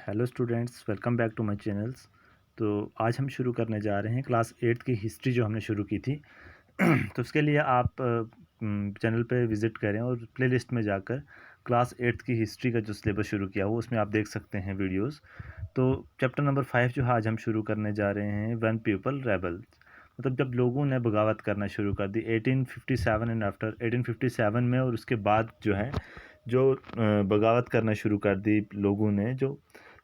Hello students, welcome back to my channels. तो आज हम शुरू करने जा रहे हैं क्लास 8 की हिस्ट्री जो हमने शुरू की थी। तो उसके लिए आप चैनल पे विज़िट करें और प्लेलिस्ट में जाकर क्लास 8 की हिस्ट्री का जो सिलेबस शुरू किया वो उसमें आप देख सकते हैं वीडियोस। तो चैप्टर नंबर 5 जो आज हम शुरू करने जा रहे हैं, व्हेन पीपल रेबल, मतलब जब लोगों ने बगावत करना शुरू कर दी 1857 एंड आफ्टर 1857 में, और उसके बाद जो है जो बगावत करना शुरू कर दी लोगों ने जो,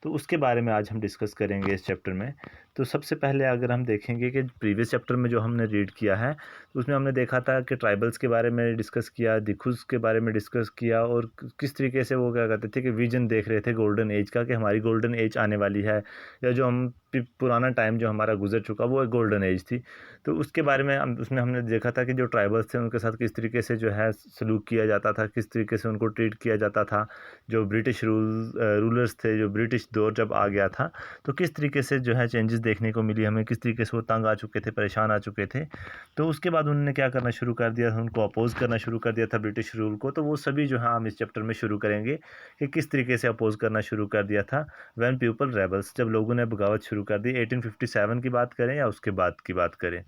तो उसके बारे में आज हम डिस्कस करेंगे इस चैप्टर में। तो सबसे पहले अगर हम देखेंगे कि प्रीवियस चैप्टर में जो हमने रीड किया है तो उसमें हमने देखा था कि ट्राइबल्स के बारे में डिस्कस किया, दिखुस के बारे में डिस्कस किया, और किस तरीके से वो क्या करते थे कि विजन देख रहे थे गोल्डन एज का, कि हमारी गोल्डन एज आने वाली है, या जो हम पुराना टाइम जो हमारा गुजर चुका वो एक गोल्डन एज थी। तो उसके बारे में उसमें हमने देखा था कि जो ट्राइबल्स थे उनके साथ किस तरीके से जो है सलूक किया जाता था, किस तरीके से उनको ट्रीट किया जाता था। जो ब्रिटिश रूलर्स थे, जो ब्रिटिश दौर जब आ गया था तो किस तरीके से जो है चेंजेस देखने को मिली हमें, किस तरीके से वो तंग आ चुके थे, परेशान आ चुके थे। तो उसके बाद उन्होंने क्या करना शुरू कर दिया था, उनको अपोज़ करना शुरू कर दिया था ब्रिटिश रूल को। तो वो सभी जो है हम इस चैप्टर में शुरू करेंगे कि किस तरीके से अपोज़ करना शुरू कर दिया था व्हेन पीपल रेबल्स, जब लोगों ने बगावत शुरू कर दी। 1857 की बात करें या उसके बाद की बात करें,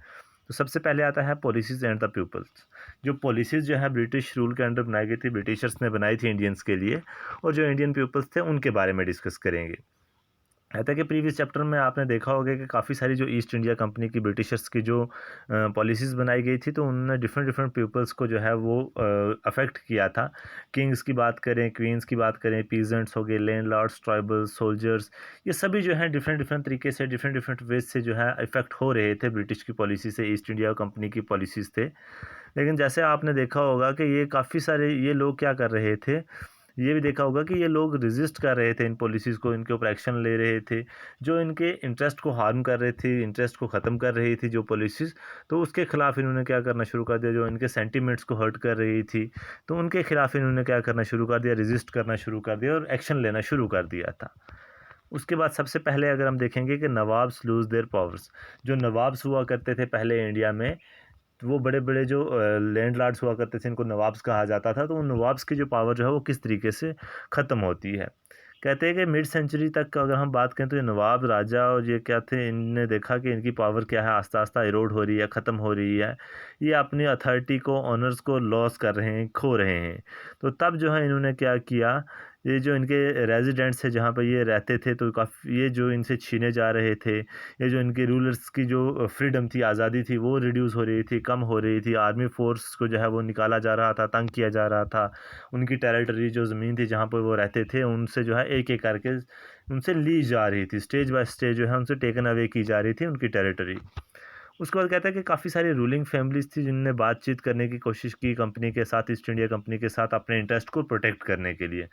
तो सबसे पहले आता है पॉलिसीज़ एंड द पीपल्स। जो पॉलिसीज़ जो है ब्रिटिश रूल के अंडर बनाई गई थी, ब्रिटिशर्स ने बनाई थी इंडियंस के लिए, और जो इंडियन पीपल्स थे उनके बारे में डिस्कस करेंगे। कहता है कि प्रीवियस चैप्टर में आपने देखा होगा कि काफ़ी सारी जो ईस्ट इंडिया कंपनी की ब्रिटिशर्स की जो पॉलिसीज़ बनाई गई थी, तो उन्होंने डिफरेंट डिफरेंट पीपल्स को जो है वो अफेक्ट किया था। किंग्स की बात करें, क्वींस की बात करें, पीजेंट्स हो गए, लैंडलॉर्ड्स, ट्राइबल्स, सोल्जर्स, ये सभी जो है डिफरेंट डिफरेंट तरीके से, डिफरेंट डिफरेंट वेज से जो है इफेक्ट हो रहे थे ब्रिटिश की पॉलिसी से, ईस्ट इंडिया कंपनी की पॉलिसीज़ थे। लेकिन जैसे आपने देखा होगा कि ये काफ़ी सारे ये लोग क्या कर रहे थे, ये भी देखा होगा कि ये लोग रेजिस्ट कर रहे थे इन पॉलिसीज़ को, इनके ऊपर एक्शन ले रहे थे, जो इनके इंटरेस्ट को हार्म कर रही थी, इंटरेस्ट को ख़त्म कर रही थी जो पॉलिसीज़। तो उसके ख़िलाफ़ इन्होंने क्या करना शुरू कर दिया, जो इनके सेंटिमेंट्स को हर्ट कर रही थी, तो उनके ख़िलाफ़ इन्होंने क्या करना शुरू कर दिया, रेजिस्ट करना शुरू कर दिया और एक्शन लेना शुरू कर दिया था। उसके बाद सबसे पहले अगर हम देखेंगे कि नवाब्स लूज़ देयर पावर्स, जो नवाब्स हुआ करते थे पहले इंडिया में, तो वो बड़े-बड़े जो लैंडलॉर्ड्स हुआ करते थे, इनको नवाब्स कहा जाता था। तो उन नवाब्स की जो पावर जो है वो किस तरीके से ख़त्म होती है। कहते हैं कि मिड सेंचुरी तक का अगर हम बात करें तो ये नवाब राजा और ये क्या थे, इनने देखा कि इनकी पावर क्या है, आस्ता-आस्ता इरोड हो रही है, ख़त्म हो रही है। ये अपनी अथॉरिटी को, ऑनर्स को लॉस कर रहे हैं, खो रहे हैं। तो तब जो है इन्होंने क्या किया, ये जो इनके रेज़िडेंट्स हैं जहाँ पर ये रहते थे, तो काफ़ी ये जो इनसे छीने जा रहे थे, ये जो इनके रूलर्स की जो फ्रीडम थी, आज़ादी थी, वो रिड्यूस हो रही थी, कम हो रही थी। आर्मी फ़ोर्स को जो है वो निकाला जा रहा था, तंग किया जा रहा था। उनकी टेरिटरी, जो ज़मीन थी जहाँ पर वो रहते थे, उनसे जो है एक-एक करके उनसे ली जा रही थी। स्टेज बाय स्टेज जो है उनसे टेकन अवे की जा रही थी उनकी टेरिटरी। उसके बाद कहता है कि काफ़ी सारी रूलिंग फैमिलीज़ थी जिनने बातचीत करने की कोशिश की कंपनी के साथ, ईस्ट इंडिया कंपनी के साथ, अपने इंटरेस्ट को प्रोटेक्ट करने के लिए।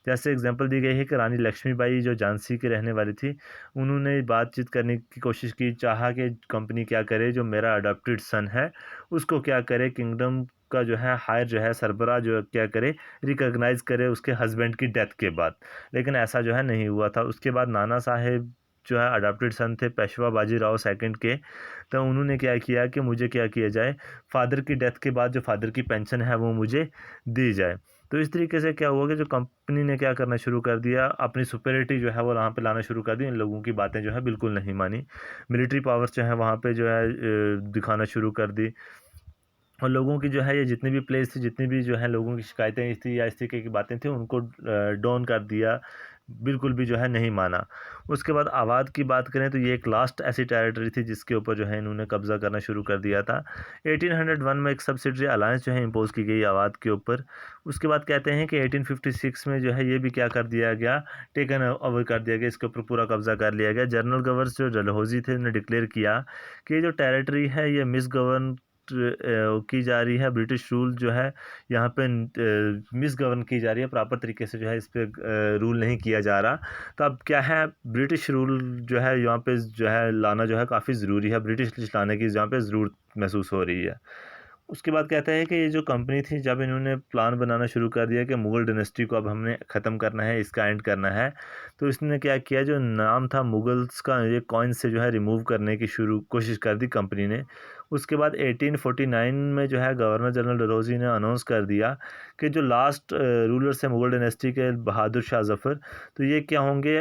जैसे एग्जांपल दी गई है कि रानी लक्ष्मीबाई जो झांसी की रहने वाली थी, उन्होंने बातचीत करने की कोशिश की, चाहा कि कंपनी क्या करे, जो मेरा अडॉप्टेड सन है उसको क्या करे, किंगडम का जो है हायर जो है सरबराह जो क्या करे, रिकॉग्नाइज़ करे उसके हस्बैंड की डेथ के बाद। लेकिन ऐसा जो है नहीं हुआ था। उसके बाद नाना साहेब जो है अडॉप्टेड सन थे पेशवा बाजीराव सेकंड के, तो उन्होंने क्या किया कि मुझे क्या किया जाए, फ़ादर की डेथ के बाद जो फ़ादर की पेंशन है वो मुझे दी जाए। तो इस तरीके से क्या हुआ कि जो कंपनी ने क्या करना शुरू कर दिया, अपनी सुपीरियरिटी जो है वो वहाँ पे लाना शुरू कर दी। इन लोगों की बातें जो है बिल्कुल नहीं मानी। मिलिट्री पावर्स जो है वहाँ पे जो है दिखाना शुरू कर दी, और लोगों की जो है ये जितनी भी प्लेस थी, जितनी भी जो है लोगों की शिकायतें थी या इस तरीके की बातें थी, उनको डाउन कर दिया, बिल्कुल भी जो है नहीं माना। उसके बाद अवध की बात करें तो ये एक लास्ट ऐसी टेरिटरी थी जिसके ऊपर जो है इन्होंने कब्ज़ा करना शुरू कर दिया था। 1801 में एक सब्सिडरी अलायंस जो है इम्पोज़ की गई अवध के ऊपर। उसके बाद कहते हैं कि 1856 में जो है ये भी क्या कर दिया गया, टेकन ओवर कर दिया गया, इसके ऊपर पूरा कब्ज़ा कर लिया गया। जनरल गवर्नर जो डलहौजी थे, उन्होंने डिक्लेयर किया कि ये जो टेरिटरी है ये मिसगवर्न की जा रही है, ब्रिटिश रूल जो है यहाँ पे मिसगवर्न की जा रही है, प्रॉपर तरीके से जो है इस पे रूल नहीं किया जा रहा। तो अब क्या है, ब्रिटिश रूल जो है यहाँ पे जो है लाना जो है काफ़ी ज़रूरी है, ब्रिटिश लाने की यहाँ पे ज़रूरत महसूस हो रही है। उसके बाद कहता है कि ये जो कंपनी थी, जब इन्होंने प्लान बनाना शुरू कर दिया कि मुग़ल डायनेस्टी को अब हमने ख़त्म करना है, इसका एंड करना है, तो इसने क्या किया, जो नाम था मुग़ल्स का, ये कॉइन से जो है रिमूव करने की शुरू कोशिश कर दी कंपनी ने। उसके बाद 1849 में जो है गवर्नर जनरल डलहौजी ने अनाउंस कर दिया कि जो लास्ट रूलर्स हैं मुग़ल डायनेस्टी के बहादुर शाह ज़फ़र, तो ये क्या होंगे,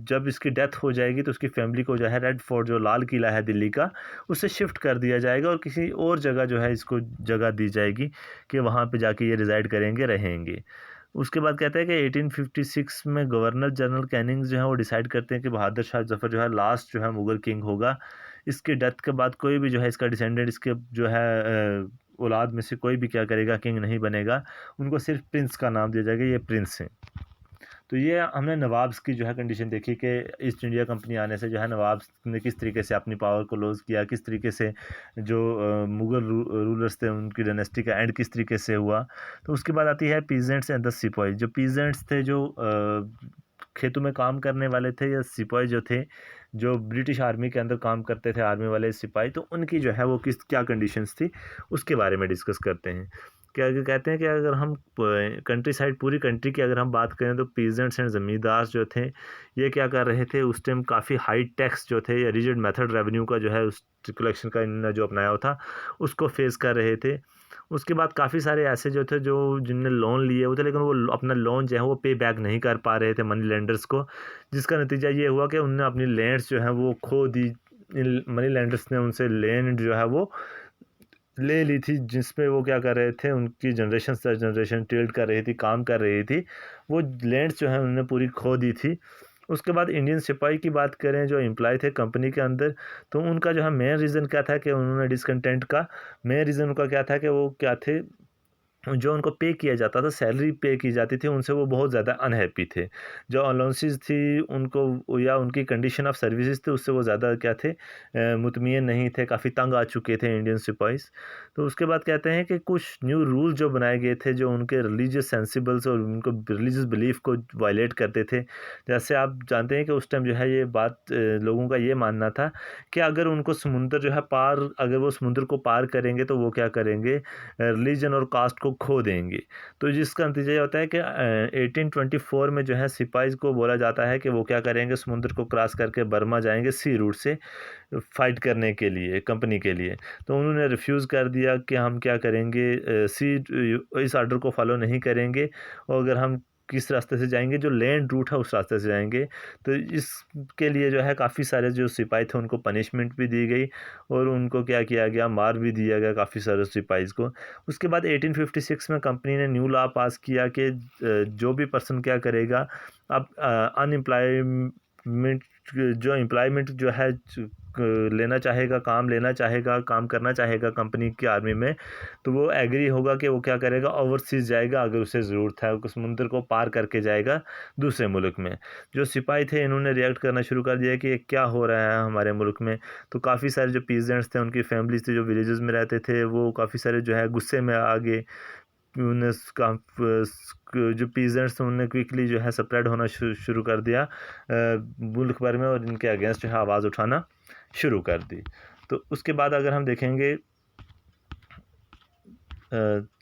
जब इसकी डेथ हो जाएगी तो उसकी फैमिली को जो है रेड फोर्ट जो लाल किला है दिल्ली का, उससे शिफ्ट कर दिया जाएगा और किसी और जगह जो है इसको जगह दी जाएगी कि वहाँ पे जाके ये रिज़ाइड करेंगे, रहेंगे। उसके बाद कहता है कि 1856 में गवर्नर जनरल कैनिंग्स जो है वो डिसाइड करते हैं कि बहादुर शाह ज़फ़र जो है लास्ट जो है मुग़ल किंग होगा। इसकी डेथ के बाद कोई भी जो है इसका डिसेंडेंट, इसके जो है औलाद में से कोई भी क्या करेगा, किंग नहीं बनेगा। उनको सिर्फ प्रिंस का नाम दिया जाएगा, ये प्रिंस हैं। तो ये हमने नवाब्स की जो है कंडीशन देखी कि ईस्ट इंडिया कंपनी आने से जो है नवाब्स ने किस तरीके से अपनी पावर को लूज़ किया, किस तरीके से जो मुग़ल रूलर्स थे उनकी डायनेस्टी का एंड किस तरीके से हुआ। तो उसके बाद आती है पीजेंट्स एंड द सिपाही। जो पीजेंट्स थे, जो खेतों में काम करने वाले थे, या सिपाही जो थे, जो ब्रिटिश आर्मी के अंदर काम करते थे, आर्मी वाले सिपाही, तो उनकी जो है वो क्या कंडीशंस थी उसके बारे में डिस्कस करते हैं। क्या कहते हैं कि अगर हम कंट्री साइड, पूरी कंट्री की अगर हम बात करें, तो पीजेंट्स एंड ज़मींदार जो थे ये क्या कर रहे थे उस टाइम, काफ़ी हाई टैक्स जो थे या रिजिड मेथड रेवेन्यू का जो है उस कलेक्शन का इन्होंने जो अपनाया हुआ था उसको फेस कर रहे थे। उसके बाद काफ़ी सारे ऐसे जो थे जो जिनने लोन लिए हुए थे, लेकिन वो अपना लोन जो है वो पे बैक नहीं कर पा रहे थे मनी लेंडर्स को, जिसका नतीजा ये हुआ कि उनने अपनी लैंड्स जो है वो खो दी। मनी लेंडर्स ने उनसे लैंड जो है वो ले ली थी, जिसपे वो क्या कर रहे थे, उनकी जनरेशन दर जनरेशन ट्रेड कर रही थी, काम कर रही थी। वो लैंड्स जो है उन्होंने पूरी खो दी थी। उसके बाद इंडियन सिपाही की बात करें जो एम्प्लॉय थे कंपनी के अंदर, तो उनका जो है मेन रीज़न क्या था कि उन्होंने डिसकंटेंट का मेन रीज़न उनका क्या था कि वो क्या थे, जो उनको पे किया जाता था, सैलरी पे की जाती थी, उनसे वो बहुत ज़्यादा अनहैप्पी थे। जो अलाउंसेस थी उनको, या उनकी कंडीशन ऑफ सर्विसेज थी, उससे वो ज़्यादा क्या थे, मुतमईन नहीं थे, काफ़ी तंग आ चुके थे इंडियन सिपाहीज़। तो उसके बाद कहते हैं कि कुछ न्यू रूल जो बनाए गए थे, जो उनके रिलीजियस सेंसिबल्स और उनको रिलीजियस बिलीफ को वायलेट करते थे। जैसे आप जानते हैं कि उस टाइम जो है ये बात, लोगों का ये मानना था कि अगर उनको समुंदर जो है पार, अगर वो समुद्र को पार करेंगे तो वो क्या करेंगे, रिलीजन और कास्ट को खो देंगे। तो जिसका नतीजा ये होता है कि 1824 में जो है सिपाहीज़ को बोला जाता है कि वो क्या करेंगे, समुद्र को क्रॉस करके बर्मा जाएंगे सी रूट से फ़ाइट करने के लिए, कंपनी के लिए। तो उन्होंने रिफ्यूज़ कर दिया कि हम क्या करेंगे, इस ऑर्डर को फॉलो नहीं करेंगे, और अगर हम किस रास्ते से जाएंगे, जो लैंड रूट है उस रास्ते से जाएंगे। तो इसके लिए जो है काफ़ी सारे जो सिपाही थे उनको पनिशमेंट भी दी गई, और उनको क्या किया गया, मार भी दिया गया काफ़ी सारे सिपाहीज़ को। उसके बाद 1856 में कंपनी ने न्यू लॉ पास किया कि जो भी पर्सन क्या करेगा, अब अनएम्प्लॉयमेंट, जो एम्प्लॉयमेंट जो है लेना चाहेगा, काम लेना चाहेगा, काम करना चाहेगा कंपनी की आर्मी में, तो वो एग्री होगा कि वो क्या करेगा, ओवरसीज़ जाएगा अगर उसे ज़रूरत है, उस समुद्र को पार करके जाएगा दूसरे मुल्क में। जो सिपाही थे इन्होंने रिएक्ट करना शुरू कर दिया कि ये क्या हो रहा है हमारे मुल्क में। तो काफ़ी सारे जो पीजेंट्स थे, उनकी फैमिलीज थी जो विलेजेस में रहते थे, वो काफ़ी सारे जो है गुस्से में आ गए। उन्हें जो पीजेंट्स थे उन्होंने क्विकली जो है स्प्रेड होना शुरू कर दिया मुल्क भर में, और इनके अगेंस्ट जो है आवाज़ उठाना शुरू कर दी। तो उसके बाद अगर हम देखेंगे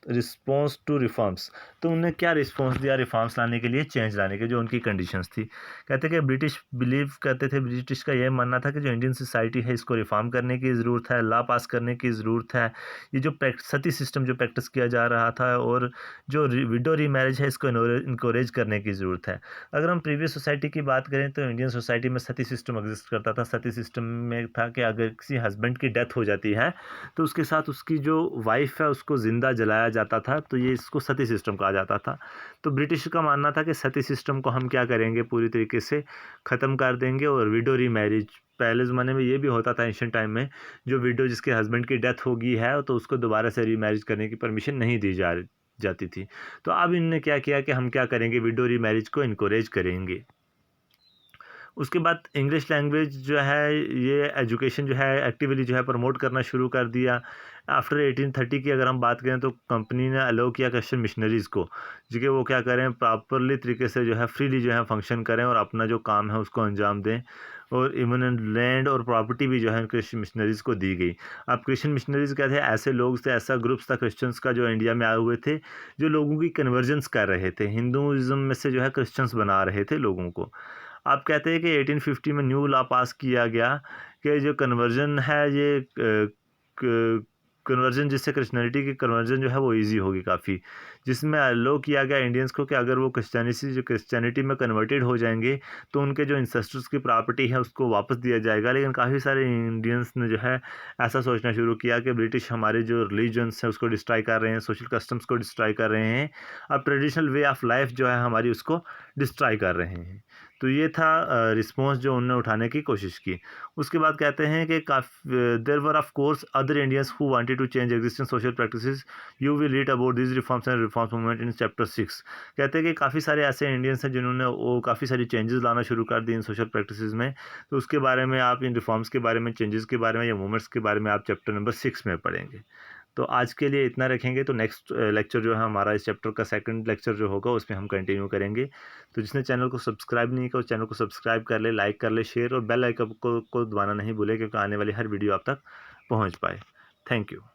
रिस्पॉन्स टू रिफॉर्म्स, तो उन्होंने क्या रिस्पॉन्स दिया रिफॉर्म्स लाने के लिए, चेंज लाने के, जो उनकी कंडीशंस थी। कहते कि ब्रिटिश बिलीव करते थे, ब्रिटिश का यह मानना था कि जो इंडियन सोसाइटी है इसको रिफॉर्म करने की ज़रूरत है, लॉ पास करने की ज़रूरत है। ये जो सती सिस्टम जो प्रैक्टिस किया जा रहा था, और जो विडो री मैरिज है इसको इनकोरेज करने की ज़रूरत है। अगर हम प्रीवियस सोसाइटी की बात करें तो इंडियन सोसाइटी में सती सिस्टम एग्जिस्ट करता था। सती सिस्टम में था कि अगर किसी हस्बैंड की डेथ हो जाती है तो उसके साथ उसकी जो वाइफ है उसको ज़िंदा जलाया जाता था, तो ये इसको सती सिस्टम कहा जाता था। तो ब्रिटिश का मानना था कि सती सिस्टम को हम क्या करेंगे, पूरी तरीके से ख़त्म कर देंगे, और विडो री मैरिज, पहले ज़माने में ये भी होता था एंशिएंट टाइम में, जो विडो जिसके हस्बैंड की डेथ हो गई है तो उसको दोबारा से री मैरिज करने की परमिशन नहीं दी जाती थी। तो अब इन्होंने क्या किया कि हम क्या करेंगे, विडो री मैरिज को इनकोरेज करेंगे। उसके बाद इंग्लिश लैंग्वेज जो है ये एजुकेशन जो है एक्टिवली जो है प्रमोट करना शुरू कर दिया। आफ्टर 1830 की अगर हम बात करें तो कंपनी ने अलाउ किया क्रिश्चियन मिशनरीज़ को, जो कि वो क्या करें, प्रॉपरली तरीके से जो है फ्रीली जो है फंक्शन करें और अपना जो काम है उसको अंजाम दें, और इवन लैंड और प्रॉपर्टी भी जो है क्रिश्चियन मिशनरीज़ को दी गई। अब क्रिश्चियन मिशनरीज़ क्या थे, ऐसे लोग थे, ऐसा ग्रुप्स था क्रिश्चियंस का जो इंडिया में आए हुए थे, जो लोगों की कन्वर्जन्स कर रहे थे, हिंदुज़म में से जो है क्रिश्चियंस बना रहे थे लोगों को। आप कहते हैं कि 1850 में न्यू लॉ पास किया गया कि जो कन्वर्जन है ये कन्वर्जन, जिससे क्रिश्चियनिटी की कन्वर्जन जो है वो ईजी होगी काफ़ी, जिसमें अलो किया गया इंडियंस को कि अगर वो क्रिश्चियनिटी में कन्वर्टेड हो जाएंगे तो उनके जो इंसेस्टर्स की प्रॉपर्टी है उसको वापस दिया जाएगा। लेकिन काफ़ी सारे इंडियंस ने जो है ऐसा सोचना शुरू किया कि ब्रिटिश हमारे जो रिलीजन्स हैं उसको डिस्ट्रॉय कर रहे हैं, सोशल कस्टम्स को डिस्ट्रॉय कर रहे हैं, अब ट्रेडिशनल वे ऑफ लाइफ जो है हमारी उसको डिस्ट्रॉय कर रहे हैं। तो ये था रिस्पॉन्स जो उन्होंने उठाने की कोशिश की। उसके बाद कहते हैं कि there were of course other Indians who wanted to change existing social practices, you will read about this reforms and reforms movement in chapter 6। कहते हैं कि काफ़ी सारे ऐसे इंडियंस हैं जिन्होंने वो काफ़ी सारी चेंजेस लाना शुरू कर दी इन सोशल प्रैक्टिसेस में। तो उसके बारे में आप, इन रिफॉर्म्स के बारे में, चेंजेस के बारे में या मूवमेंट्स के बारे में आप चैप्टर नंबर 6 में पढ़ेंगे। तो आज के लिए इतना रखेंगे। तो नेक्स्ट लेक्चर जो है हमारा इस चैप्टर का सेकंड लेक्चर जो होगा उसमें हम कंटिन्यू करेंगे। तो जिसने चैनल को सब्सक्राइब नहीं किया उस चैनल को सब्सक्राइब कर ले, लाइक कर ले, शेयर और बेल आइकन को दबाना नहीं भूले, क्योंकि आने वाली हर वीडियो आप तक पहुंच पाए। Thank you.